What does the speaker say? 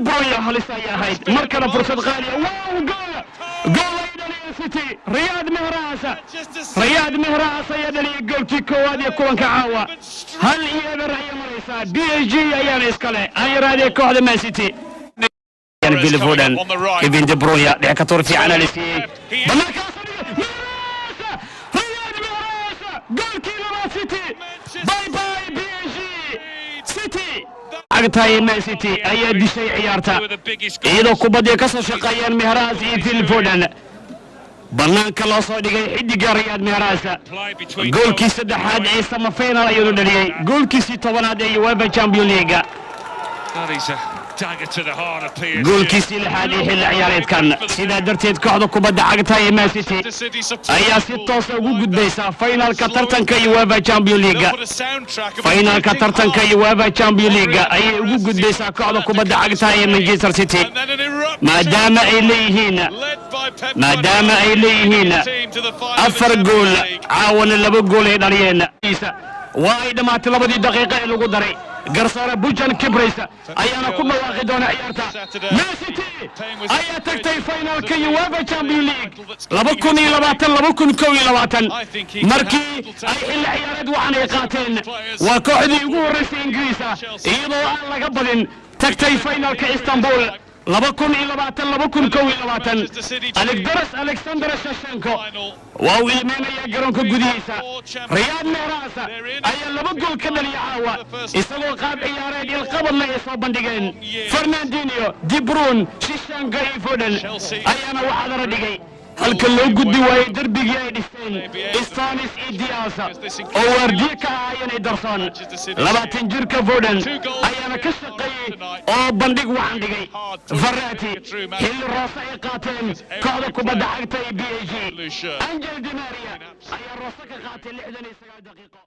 بروين هلسا يا هايد مركز فرصة غالية واو جول سيتي رياض مهراس يدلي جول كيكو هذه كون كعاوة هل هي برأي مريسا بي اس جي ايان اسكالي اي رادي كوحدة مان سيتي يعني بيل فودن ابن دي بروين لحكتور في عناليسي رياض مهراس جول كيلو مان سيتي باي بي اس جي سيتي عقتها مان سيتي اي دي شيء عيارتا ايضا كوبادي كسر شقيان مهراس في فودن بنانك الله صادقي حدق رياض مهراس جول كي سدحاد عيسى ما فينا يقولون لي جول كي سي طبعا هذا يوافا تشامبيون ليغا جول كي سي لحد يحل عياريت كان سيدا درتيد كوحدة كوبادا عقتها مان سيتي ايا ستوس ugu gudbaysa finalka tartanka UEFA Champions League finalka tartanka UEFA Champions League ayay ugu gudbaysa kooxda kubadda cagta ee Manchester City maadaama ay leeyihiin afar gool caawana laba gool ay dhaliyeen way dhamaatay labadii daqiiqo ee lagu daray garsoore bujan kibraysa ayaana ku dhawaaqi doona ciyaarta Man City ayaa tagtay finalka UEFA Champions League 2020 markii ay xilli ciyaareed waxaan ay qaateen waa kooxdii ugu horeysay Ingiriiska iyadoo aan laga badin tagtay finalka Istanbul 2020 Alexander Shevchenko waa wiilmeynaya garoonka gudihiisa Riyad Mahrez ayaa laba gool ka dhaliyay caawa isagoo qaab ciyaareed ilqabadna ay soo bandhigeen Fernandinho, De Bruyne, Shevchenko iyo Foden ayaana waxaa la dhigay halka loo gudbi waayay darbigii ay dhisteen Stones iyo Diaz oo waardiye ka ahaayeen Ederson 20 jirka Foden ayaana ka shaqeeyay oo bandhig waxaan dhigay Verratti xilli roose ay qaateen kooxda kubadda cagta ee PSG Angel Di Maria ayaa roose ka qaatay 69 daqiiqo